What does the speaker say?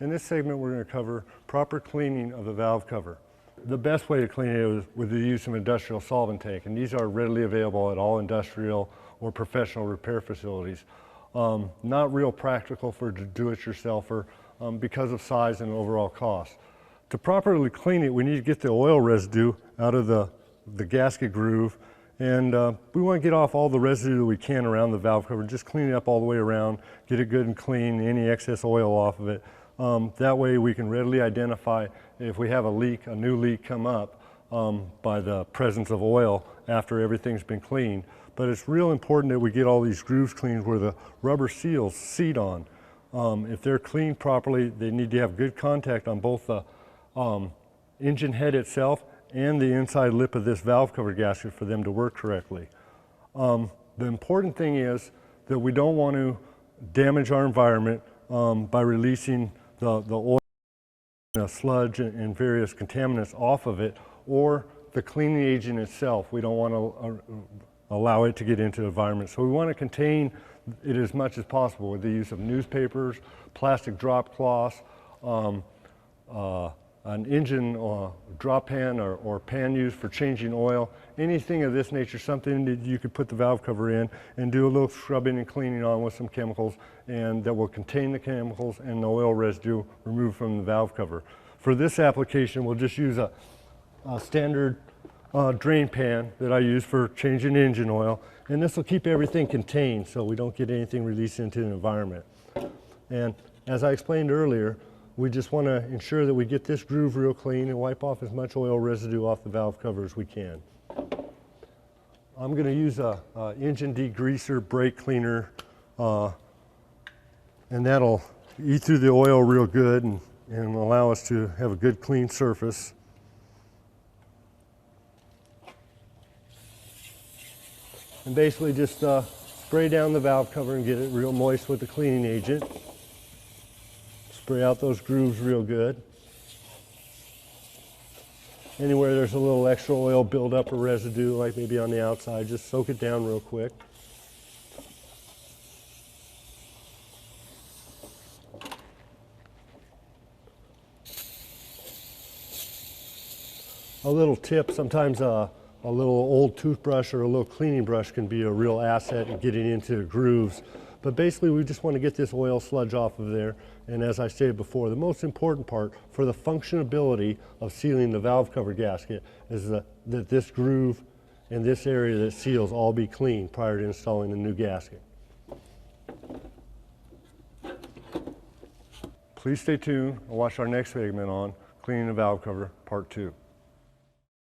In this segment, we're going to cover proper cleaning of the valve cover. The best way to clean it is with the use of industrial solvent tank, and these are readily available at all industrial or professional repair facilities. Not real practical for do-it-yourselfer because of size and overall cost. To properly clean it, we need to get the oil residue out of the gasket groove, and we want to get off all the residue that we can around the valve cover. Just clean it up all the way around, get it good and clean, any excess oil off of it. That way we can readily identify if we have a leak, a new leak come up by the presence of oil after everything's been cleaned. But it's real important that we get all these grooves cleaned where the rubber seals seat on. If they're cleaned properly, they need to have good contact on both the engine head itself and the inside lip of this valve cover gasket for them to work correctly. The important thing is that we don't want to damage our environment by releasing the oil, sludge, and various contaminants off of it, or the cleaning agent itself. We don't want to allow it to get into the environment. So we want to contain it as much as possible with the use of newspapers, plastic drop cloths, an engine drop pan or pan used for changing oil, anything of this nature, something that you could put the valve cover in and do a little scrubbing and cleaning on with some chemicals, and that will contain the chemicals and the oil residue removed from the valve cover. For this application, we'll just use a standard drain pan that I use for changing engine oil, and this will keep everything contained so we don't get anything released into the environment. And as I explained earlier, we just want to ensure that we get this groove real clean and wipe off as much oil residue off the valve cover as we can. I'm going to use a engine degreaser brake cleaner, and that'll eat through the oil real good and allow us to have a good clean surface. And basically just spray down the valve cover and get it real moist with the cleaning agent. Spray out those grooves real good. Anywhere there's a little extra oil buildup or residue, like maybe on the outside, just soak it down real quick. A little tip, sometimes a little old toothbrush or a little cleaning brush can be a real asset in getting into the grooves. But basically we just want to get this oil sludge off of there. And as I stated before, the most important part for the functionability of sealing the valve cover gasket is that this groove and this area that seals all be clean prior to installing the new gasket. Please stay tuned and watch our next segment on cleaning the valve cover, part 2.